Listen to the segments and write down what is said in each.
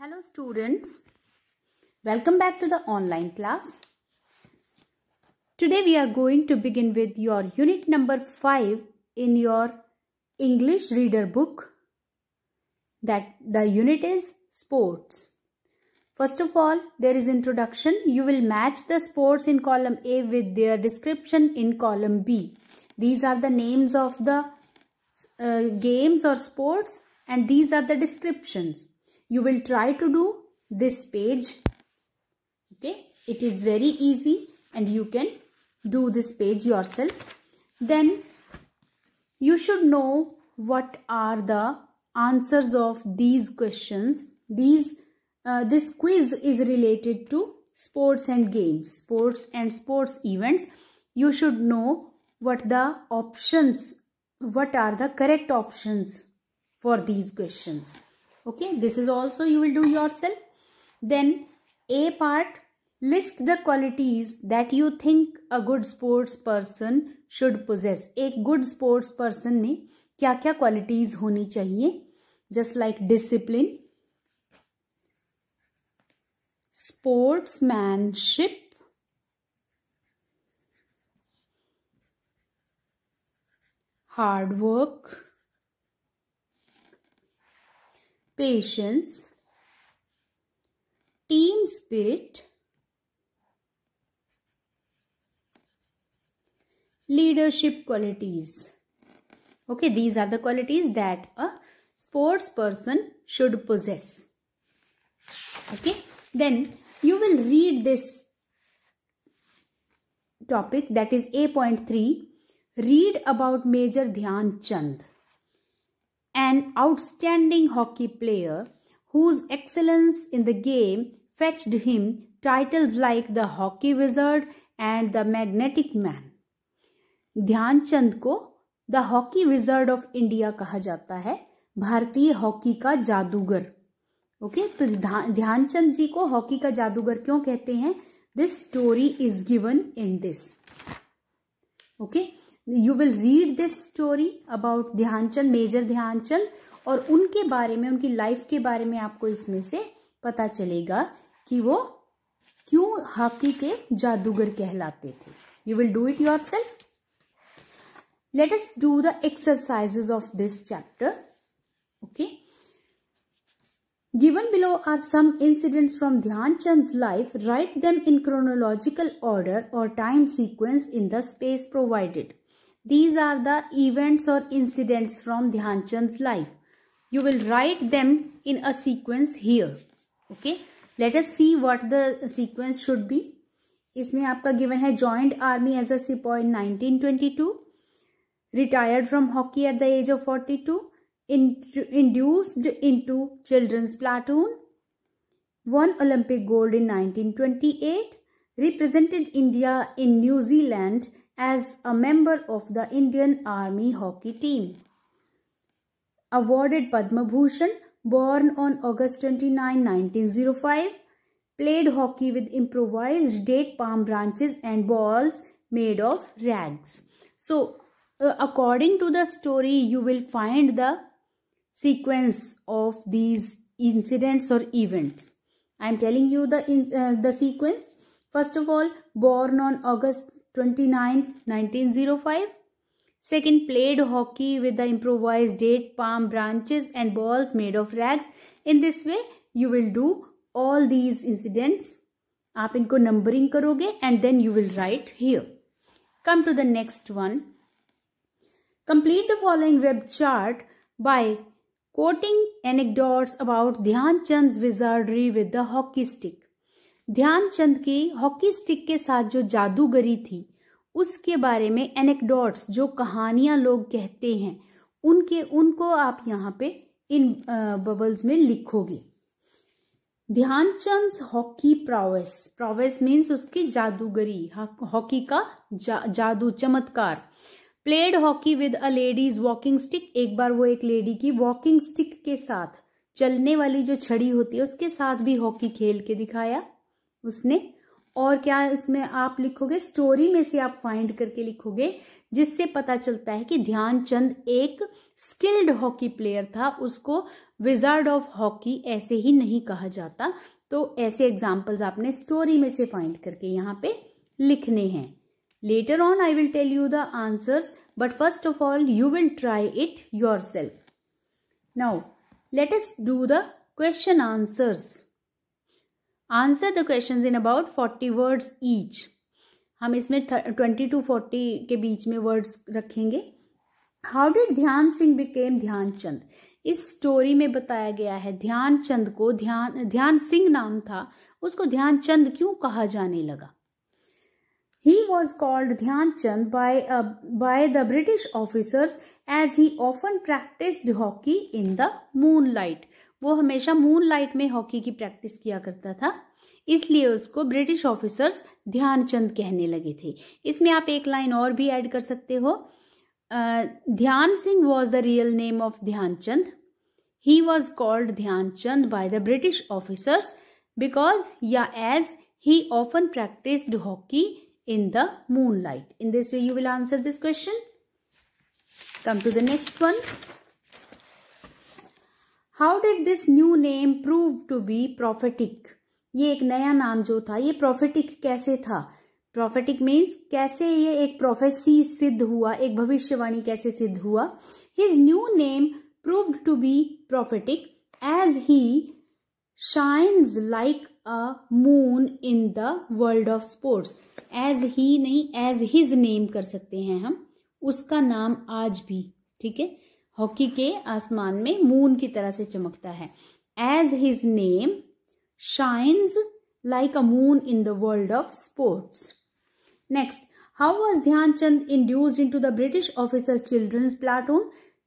Hello students, welcome back to the online class. Today we are going to begin with your unit number 5 in your English reader book. That the unit is sports. First of all, there is introduction. You will match the sports in column A with their description in column B. These are the names of the games or sports and these are the descriptions. You will try to do this page. Okay, it is very easy and you can do this page yourself. Then you should know what are the answers of these questions. This quiz is related to sports and games, sports and sports events. You should know what are the correct options for these questions. Okay, this is also you will do yourself. Then A part, list the qualities that you think a good sports person should possess. एक good sports person में क्या क्या qualities होनी चाहिए? Just like discipline, sportsmanship, hard work, patience, team spirit, leadership qualities. Okay, these are the qualities that a sports person should possess. Okay, then you will read this topic, that is A.3. Read about Major Dhyan Chand, an outstanding hockey player whose excellence in the game fetched him titles like the Hockey Wizard and the Magnetic Man. Dhyanchand को the hockey wizard of India कहा जाता है, भारतीय hockey का जादूगर. Okay, तो ध्यानचंद जी को hockey का जादूगर क्यों कहते हैं? This story is given in this. Okay, you will read this story about Dhyan Chand, major Dhyan Chand, और उनके बारे में, उनकी लाइफ के बारे में आपको इसमें से पता चलेगा कि वो क्यों हॉकी के जादूगर कहलाते थे. You will do it yourself. Let us do the exercises of this chapter. Okay. Given below are some incidents from Dhyan Chand's life. Write them in chronological order or time sequence in the space provided. These are the events or incidents from Dhyan Chand's life. You will write them in a sequence here. Okay. Let us see what the sequence should be. इसमें आपका given है joined army as a sepoy in 1922. Retired from hockey at the age of 42. Induced into children's platoon. Won Olympic gold in 1928. Represented India in New Zealand as a member of the Indian Army hockey team. Awarded Padma Bhushan, born on August 29, 1905. Played hockey with improvised date palm branches and balls made of rags. So, according to the story, you will find the sequence of these incidents or events. I am telling you the sequence. First of all, born on August 29, 1905. Second, played hockey with the improvised date palm branches and balls made of rags. In this way, you will do all these incidents. आप इनको numbering करोगे and then you will write here. Come to the next one. Complete the following web chart by quoting anecdotes about Dhyan Chand's wizardry with the hockey stick. Dhyanchand की hockey stick के साथ जो जादूगरी थी उसके बारे में एनेक्डोट्स, जो कहानियां लोग कहते हैं, उनको आप यहाँ पे इन बबल्स में लिखोगे. ध्यानचंद हॉकी प्रोवेस मीन्स उसकी जादूगरी, हॉकी का जादू, चमत्कार. Played hockey with a ladies walking stick. एक बार वो एक लेडी की वॉकिंग स्टिक के साथ, चलने वाली जो छड़ी होती है उसके साथ भी हॉकी खेल के दिखाया उसने. और क्या इसमें आप लिखोगे, स्टोरी में से आप फाइंड करके लिखोगे, जिससे पता चलता है कि ध्यानचंद एक स्किल्ड हॉकी प्लेयर था. उसको विजार्ड ऑफ हॉकी ऐसे ही नहीं कहा जाता। तो ऐसे एग्जाम्पल्स आपने स्टोरी में से फाइंड करके यहाँ पे लिखने हैं। Later on I will tell you the answers, but first of all you will try it yourself. Now let us do the question answers. Answer the questions in about 40 words each. हम इसमें 20 to 40 के बीच में words रखेंगे। How did ध्यान Singh became Dhyanchand? इस story में बताया गया है ध्यानचंद को, ध्यान सिंह नाम था, उसको ध्यानचंद क्यों कहा जाने लगा? He was called Dhyanchand by the British officers as he often practiced hockey in the moonlight. वो हमेशा मूनलाइट में हॉकी की प्रैक्टिस किया करता था, इसलिए उसको ब्रिटिश ऑफिसर्स ध्यानचंद कहने लगे थे। इसमें आप एक लाइन और भी ऐड कर सकते हो। Dhyan Singh was the real name of Dhyan Chand. He was called Dhyan Chand by the British officers because yeah as he often practised hockey in the moonlight. In this way you will answer this question. Come to the next one. How did this new name prove to be prophetic? ये एक नया नाम जो था ये prophetic कैसे था? Prophetic means कैसे ये एक prophecy सिद्ध हुआ, एक भविष्यवाणी कैसे सिद्ध हुआ? His new name proved to be prophetic as he shines like a moon in the world of sports. As he नहीं as his name कर सकते हैं हम, उसका नाम आज भी, ठीक है, हॉकी के आसमान में मून की तरह से चमकता है। As his name shines like a moon in the world of sports. Next, how was Dhyan Chand induced into the British officers' children's platoon?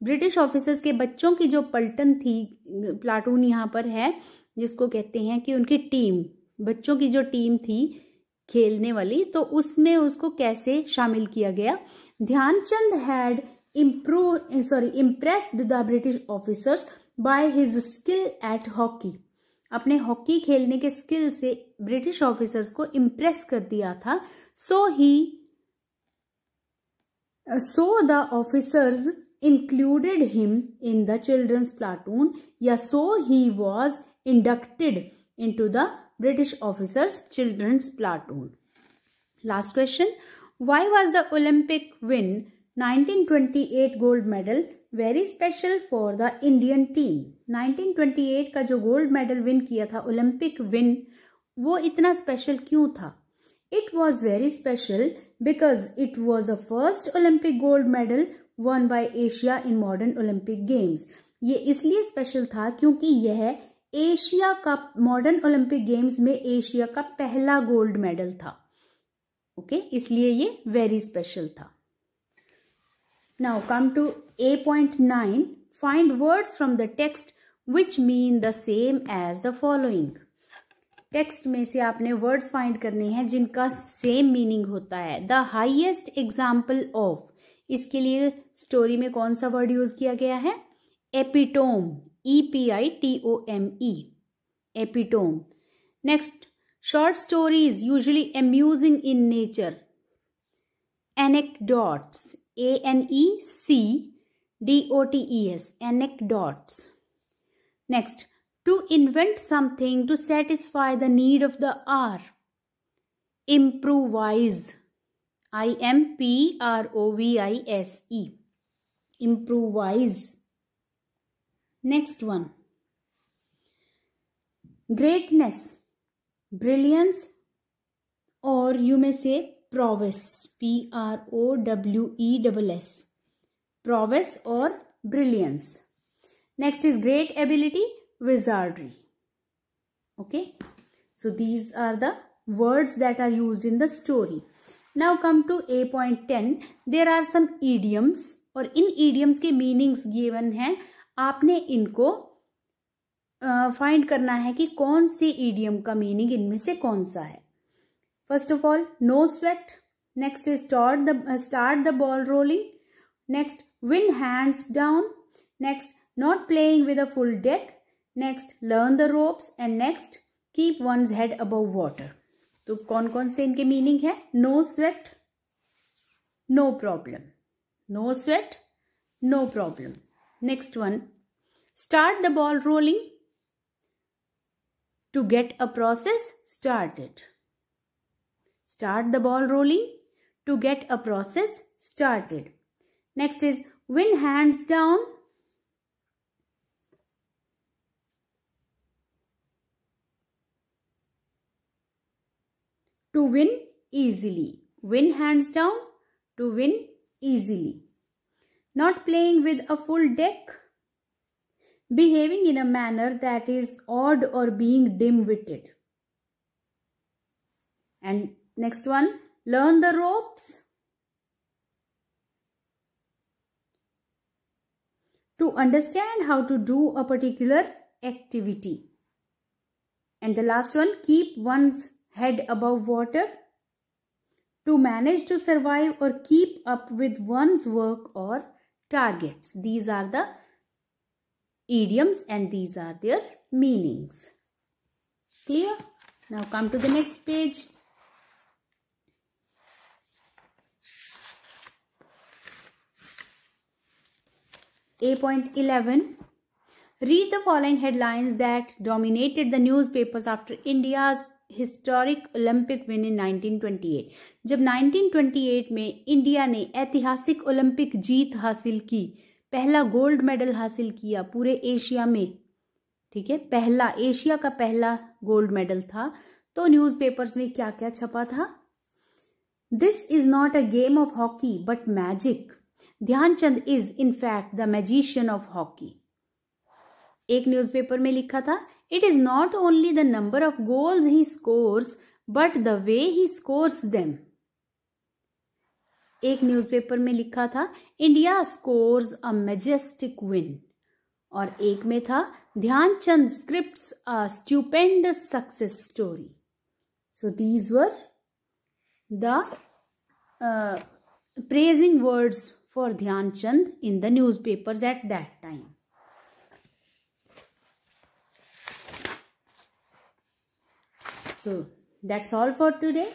British officers के बच्चों की जो पलटन थी, प्लाटून यहाँ पर है, जिसको कहते हैं कि उनकी टीम, बच्चों की जो टीम थी खेलने वाली, तो उसमें उसको कैसे शामिल किया गया? Dhyan Chand had impressed the British officers by his skill at hockey. अपने हॉकी खेलने के स्किल से ब्रिटिश ऑफिसर्स को इम्प्रेस कर दिया था। So the officers included him in the children's platoon, या so he was inducted into the British officers children's platoon. Last question, why was the Olympic win 1928 gold medal very special for the Indian team? 1928 का जो gold medal win किया था, Olympic win, वो इतना special क्यों था? It was very special because it was the first Olympic gold medal won by Asia in modern Olympic games. ये इसलिए स्पेशल था क्योंकि यह एशिया का मॉडर्न ओलंपिक गेम्स में एशिया का पहला गोल्ड मेडल था। ओके, इसलिए ये वेरी स्पेशल था। Now come to 8.9, find words from the text which mean the same as the following. Text में से आपने वर्ड्स फाइंड करने हैं जिनका सेम मीनिंग होता है। द हाईएस्ट एग्जाम्पल ऑफ, इसके लिए स्टोरी में कौन सा वर्ड यूज किया गया है? Epitome, EPITOME, epitome. Next, short stories usually amusing in nature, anecdotes, ANECDOTES, anecdotes. Next, to invent something to satisfy the need of the hour, improvise, IMPROVISE, improvise. Next one, greatness, brilliance, or you may say prowess, PROWESS, prowess or brilliance. Next is great ability, wizardry. Okay, so these are the words that are used in the story. Now come to 8.10. There are some idioms, और इन idioms के meanings given हैं। आपने इनको find करना है कि कौन से idiom का meaning इनमें से कौन सा है। First of all, no sweat. Next is start the ball rolling. Next, win hands down. Next, not playing with a full deck. Next, learn the ropes. And next, keep one's head above water. तो कौन कौन से इनके meaning है? No sweat, no problem, no sweat, no problem. Next one, Start the ball rolling. To get a process started. Start the ball rolling. To get a process started. Next is win hands down. To win easily. Win hands down. To win easily. Not playing with a full deck. Behaving in a manner that is odd or being dim-witted. And next one, learn the ropes. To understand how to do a particular activity. And the last one, keep one's head above water. To manage to survive or keep up with one's work or targets. These are the idioms and these are their meanings. Clear? Now come to the next page. A.11. Read the following headlines that dominated the newspapers after India's historic Olympic win in 1928. जब 1928 में India ने ऐतिहासिक Olympic जीत हासिल की, पहला gold medal हासिल किया पूरे एशिया में, ठीक है, पहला एशिया का पहला गोल्ड मेडल था, तो न्यूज़पेपर्स में क्या क्या छपा था? This is not a game of hockey but magic. Dhyan Chand is in fact the magician of hockey. एक न्यूज़पेपर में लिखा था it is not only the number of goals he scores but the way he scores them. एक newspaper में लिखा था India scores a majestic win, और एक में था Dhyan Chand scripts a stupendous success story. So these were the praising words for Dhyanchand in the newspapers at that time. So that's all for today.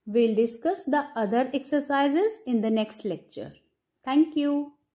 We'll discuss the other exercises in the next lecture. Thank you.